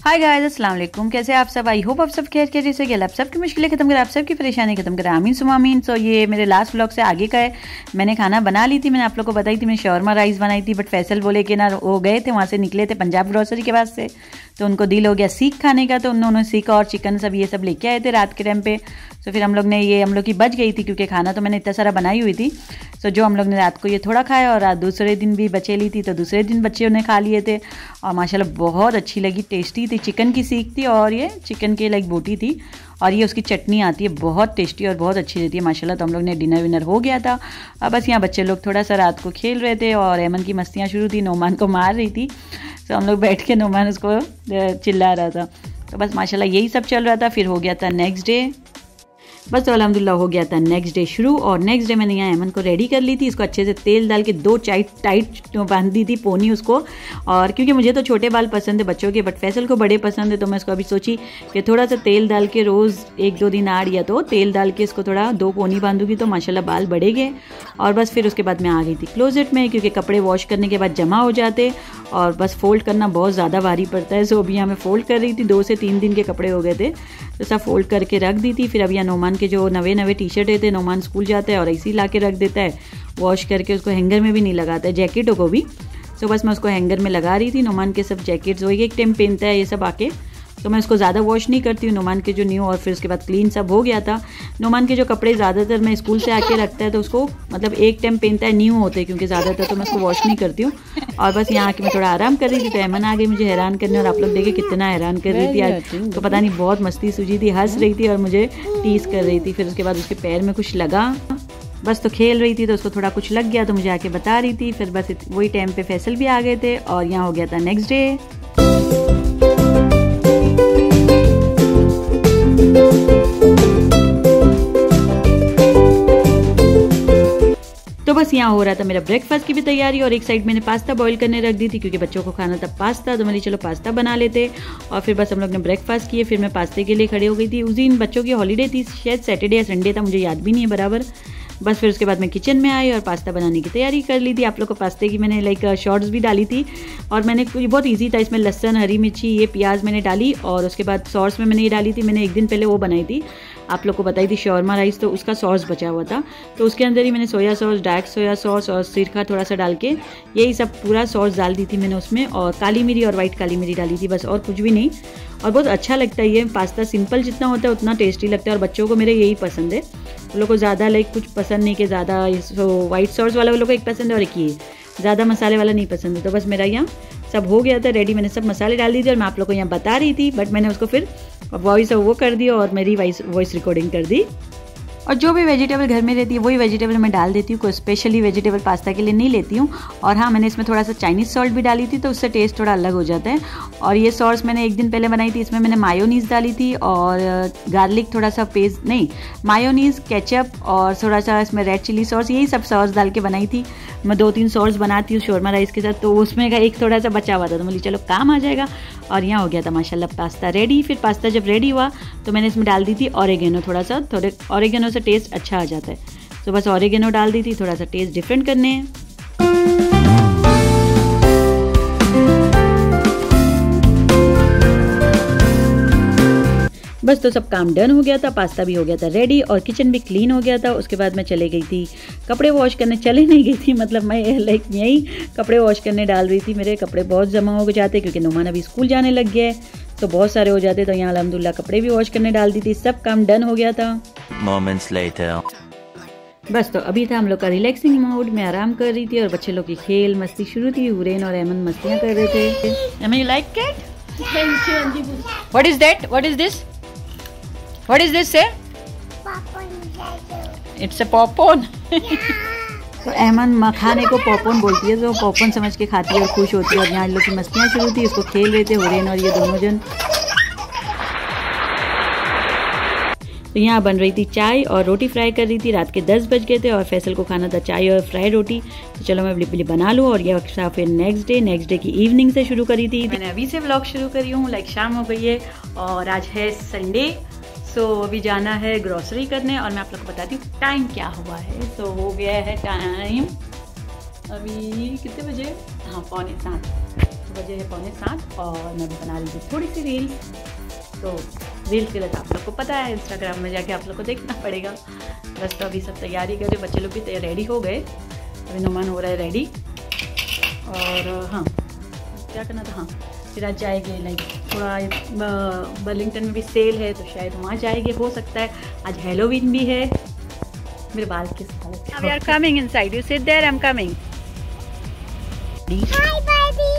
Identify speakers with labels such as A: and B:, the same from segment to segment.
A: Hi guys, अस्सलाम वालेकुम। कैसे आप सब? आई होप आप सब खैर खैरियत से गए। आप सबकी मुश्किलें खत्म करें, आप सबकी परेशानी खत्म करें। आमीन सुमा आमीन। सो ये मेरे लास्ट व्लॉग से आगे का है। मैंने खाना बना ली थी, मैंने आप लोग को बताई थी। मैंने शौरमा राइस बनाई थी, बट फैसल बोले कि ना वो गए थे, वहाँ से निकले थे पंजाब ग्रोसरी के पास से, तो उनको दिल हो गया सीख खाने का, तो उन्होंने सीख और चिकन सब ये सब लेके आए थे रात के टाइम पे। तो फिर हम लोग की बच गई थी, क्योंकि खाना तो मैंने इतना सारा बनाई हुई थी। तो जो हम लोग ने रात को ये थोड़ा खाया, और रात दूसरे दिन भी बचे ली थी, तो दूसरे दिन बच्चे उन्हें खा लिए थे। और माशाल्लाह बहुत अच्छी लगी, टेस्टी थी। चिकन की सीख थी और ये चिकन की लाइक बोटी थी, और ये उसकी चटनी आती है, बहुत टेस्टी और बहुत अच्छी रहती है माशाल्लाह। तो हम लोग ने डिनर विनर हो गया था। अब बस यहाँ बच्चे लोग थोड़ा सा रात को खेल रहे थे, और एमन की मस्तियाँ शुरू थी, नोमान को मार रही थी। तो हम लोग बैठ के नोमान उसको चिल्ला रहा था। तो बस माशाल्लाह यही सब चल रहा था। फिर हो गया था नेक्स्ट डे, बस तो अल्हम्दुलिल्लाह हो गया था नेक्स्ट डे शुरू। और नेक्स्ट डे मैंने यहाँ एमन को रेडी कर ली थी। इसको अच्छे से तेल डाल के 2 टाइट बांध दी थी पोनी उसको। और क्योंकि मुझे तो छोटे बाल पसंद है बच्चों के, बट फैसल को बड़े पसंद है, तो मैं इसको अभी सोची कि थोड़ा सा तेल डाल के रोज़ 1-2 दिन आड़ या तो तेल डाल के इसको थोड़ा 2 पोनी बांधूंगी, तो माशाल्लाह बाल बढ़ेंगे। और बस फिर उसके बाद मैं आ गई थी क्लोजेट में, क्योंकि कपड़े वॉश करने के बाद जमा हो जाते, और बस फोल्ड करना बहुत ज़्यादा भारी पड़ता है। सो अभी यहाँ मैं फ़ोल्ड कर रही थी, 2 से 3 दिन के कपड़े हो गए थे, तो सब फोल्ड करके रख दी थी। फिर अब यहाँ नोमान के जो नवे टी शर्ट थे, नोमान स्कूल जाता है और ऐसे ही ला के रख देता है, वॉश करके उसको हैंगर में भी नहीं लगाता है, जैकेटों को भी। तो बस मैं उसको हैंगर में लगा रही थी। नोमान के सब जैकेट्स वही एक टाइम पहनता है ये सब आके, तो मैं उसको ज़्यादा वॉश नहीं करती हूँ। नोमान के जो न्यू और फिर उसके बाद क्लीन सब हो गया था। नोमान के जो कपड़े ज़्यादातर मैं स्कूल से आके रखता है, तो उसको मतलब एक टाइम पहनता है, न्यू होते हैं क्योंकि ज़्यादातर, तो मैं उसको वॉश नहीं करती हूँ। और बस यहाँ आके मैं थोड़ा आराम कर रही थी, तो एमन आ गई मुझे हैरान करने, और आप लोग देखे कितना हैरान कर रही थी आज, तो पता नहीं बहुत मस्ती सूझी थी, हंस रही थी और मुझे टीस कर रही थी। फिर उसके बाद उसके पैर में कुछ लगा, बस तो खेल रही थी, तो उसको थोड़ा कुछ लग गया, तो मुझे आके बता रही थी। फिर बस वही टाइम पे फैसल भी आ गए थे, और यहाँ हो गया था नेक्स्ट डे। तो बस यहाँ हो रहा था मेरा ब्रेकफास्ट की भी तैयारी, और एक साइड मैंने पास्ता बॉईल करने रख दी थी, क्योंकि बच्चों को खाना था पास्ता, तो मैंने चलो पास्ता बना लेते। और फिर बस हम लोग ने ब्रेकफास्ट किए, फिर मैं पास्ते के लिए खड़े हो गई थी। उस दिन बच्चों की हॉलीडे थी, शायद सैटरडे या संडे था, मुझे याद भी नहीं है बराबर। बस फिर उसके बाद मैं किचन में आई और पास्ता बनाने की तैयारी कर ली थी। आप लोग को पास्ते की मैंने लाइक शॉर्ट्स भी डाली थी, और मैंने बहुत इजी था, इसमें लहसुन, हरी मिर्ची, ये प्याज मैंने डाली, और उसके बाद सॉस में मैंने ये डाली थी। मैंने एक दिन पहले वो बनाई थी, आप लोग को बताई थी शौरमा राइस, तो उसका सॉस बचा हुआ था, तो उसके अंदर ही मैंने soya sauce, dark soya sauce और सिरका थोड़ा सा डाल के यही सब पूरा सॉस डाल दी थी मैंने उसमें, और काली मिरी और वाइट काली मिरी डाली थी, बस और कुछ भी नहीं। और बहुत अच्छा लगता है ये पास्ता, सिंपल जितना होता है उतना टेस्टी लगता है, और बच्चों को मेरे यही पसंद है। उन लोग को ज़्यादा लाइक कुछ पसंद नहीं, कि ज़्यादा वाइट सॉस वाला वो लोग को एक पसंद है, और एक ये ज़्यादा मसाले वाला नहीं पसंद है। तो बस मेरा यहाँ सब हो गया था रेडी, मैंने सब मसाले डाल दिए थे, और मैं आप लोग को यहाँ बता रही थी, बट मैंने उसको फिर वॉइस वो कर दी और मेरी वॉइस रिकॉर्डिंग कर दी। और जो भी वेजिटेबल घर में रहती है वही वेजिटेबल मैं डाल देती हूँ, कोई स्पेशली वेजिटेबल पास्ता के लिए नहीं लेती हूँ। और हाँ, मैंने इसमें थोड़ा सा चाइनीज़ सॉल्ट भी डाली थी, तो उससे टेस्ट थोड़ा अलग हो जाता है। और ये सॉस मैंने एक दिन पहले बनाई थी, इसमें मैंने मायोनीज़ डाली थी, और गार्लिक थोड़ा सा पेस्ट, नहीं मायोनीज़, केचप, और थोड़ा सा इसमें रेड चिली सॉस, यही सब सॉस डाल के बनाई थी। मैं 2-3 सॉस बनाती हूँ शौरमा राइस के साथ, तो उसमें का एक थोड़ा सा बचा हुआ था, तो बोली चलो काम आ जाएगा। और यहाँ हो गया था माशाल्लाह पास्ता रेडी। फिर पास्ता जब रेडी हुआ तो मैंने इसमें डाल दी थी ऑरिगेनो, थोड़े ऑरिगेनो से टेस्ट अच्छा आ जाता है, तो बस ऑरिगेनो डाल दी थी, थोड़ा सा टेस्ट डिफरेंट करने। बस तो सब काम डन हो गया था, पास्ता भी हो गया था रेडी, और किचन भी क्लीन हो गया था। उसके बाद मैं चले गई थी कपड़े वॉश करने, चले नहीं गई थी, मतलब मैं लाइक यही कपड़े वॉश करने डाल रही थी। मेरे कपड़े बहुत जमा हो जाते, क्योंकि नोमान अभी स्कूल जाने लग गया है, तो बहुत सारे हो जाते, तो यहाँ अल्हम्दुलिल्लाह कपड़े भी वॉश करने डाल दी थी। सब काम डन हो गया था। Moments later. बस तो अभी था हम लोग का रिलैक्सिंग मोड में, आराम कर रही थी, और बच्चे लोग की खेल मस्ती शुरू थी। हुरैन और एमन मस्तियाँ कर रहे थे। एमन, you like it? What is that? What is this? What is this, say? It's a popcorn. तो एमन खाने को पॉपकॉर्न बोलती है, तो पॉपकॉर्न समझ के खाती है और खुश होती है। और यहाँ लोग की मस्तियाँ शुरू थी, इसको खेल रहे थे हुरैन और ये दोनों जन। तो यहाँ बन रही थी चाय और रोटी फ्राई कर रही थी। रात के 10 बज गए थे, और फैसल को खाना था चाय और फ्राई रोटी, तो चलो मैं बिल्कुल बना लूँ। और ये फिर नेक्स्ट डे की इवनिंग से शुरू करी थी। मैंने अभी से व्लॉग शुरू करी हूँ, लाइक शाम हो गई है, और आज है संडे। सो अभी जाना है ग्रोसरी करने, और मैं आप लोग को बताती हूँ टाइम क्या हुआ है। तो हो गया है टाइम अभी कितने बजे, हाँ 6:45। बजे है 6:45 और मैं बना रही थी थोड़ी सी रील्स। तो रील्स के लिए आप लोग को पता है इंस्टाग्राम में जाके आप लोग को देखना पड़ेगा। बस तो अभी सब तैयारी कर रहे, बच्चे लोग भी रेडी हो गए, अभी नुमान हो रहा है रेडी। और हाँ क्या करना था, हाँ फिर आज जाएंगे लाइक थोड़ा बर्लिंगटन में भी सेल है तो शायद वहाँ जाएंगे, हो सकता है आज हैलोवीन भी है। मेरे बाल किस हालत है। We are coming inside. You sit there. I'm coming. Hi baby.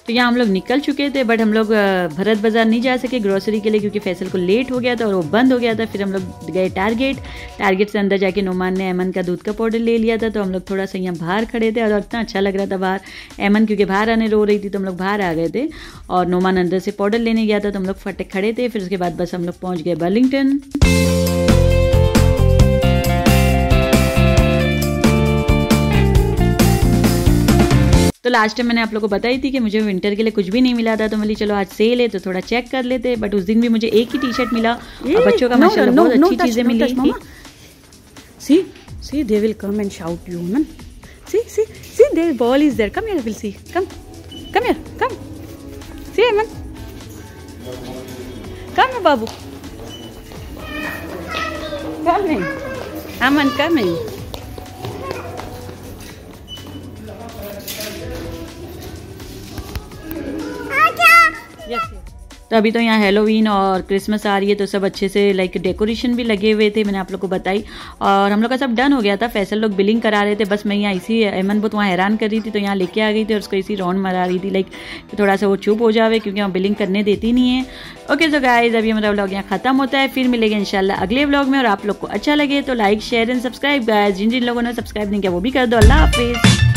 A: तो यहाँ हम लोग निकल चुके थे, बट हम लोग भरत बाजार नहीं जा सके ग्रोसरी के लिए क्योंकि फैसल को लेट हो गया था और वो बंद हो गया था। फिर हम लोग गए टारगेट से अंदर जाके नोमान ने एमन का दूध का पाउडर ले लिया था। तो हम लोग थोड़ा सा यहाँ बाहर खड़े थे और इतना अच्छा लग रहा था बाहर। एमन क्योंकि बाहर आने रो रही थी तो हम लोग बाहर आ गए थे और नोमान अंदर से पाउडर लेने गया था तो हम लोग फटे खड़े थे। फिर उसके बाद बस हम लोग पहुँच गए बर्लिंगटन। तो लास्ट टाइम मैंने आप लोगों को बताई थी कि मुझे विंटर के लिए कुछ भी नहीं मिला था, तो मैं चलो आज सेल है तो थोड़ा चेक कर लेते। बट उस दिन भी मुझे एक ही टी शर्ट मिला और बच्चों का माशाल्लाह बहुत अच्छी चीजें मिली। See, they will come and shout you, man. See, their ball is there. Come here, we'll see. Come here, come. See, Aman. Come here, Babu. Coming. Aman, coming. तो अभी तो यहाँ हैलोवीन और क्रिसमस आ रही है तो सब अच्छे से लाइक डेकोरेशन भी लगे हुए थे, मैंने आप लोग को बताई। और हम लोग का सब डन हो गया था, फैसल लोग बिलिंग करा रहे थे, बस मैं यहाँ इसी एमन बहुत वहाँ हैरान कर रही थी तो यहाँ लेके आ गई थी और उसको इसी राउंड मरा रही थी लाइक थोड़ा सा वो चुप हो जावे क्योंकि वहाँ बिलिंग करने देती नहीं है। ओके सो गाइस, अभी हमारा व्लॉग यहाँ खत्म होता है, फिर मिलेंगे इंशाल्लाह अगले व्लॉग में। और आप लोग को अच्छा लगे तो like share and subscribe guys, जिन जिन लोगों ने सब्सक्राइब नहीं किया वो भी कर दो। अल्लाह हाफिज़।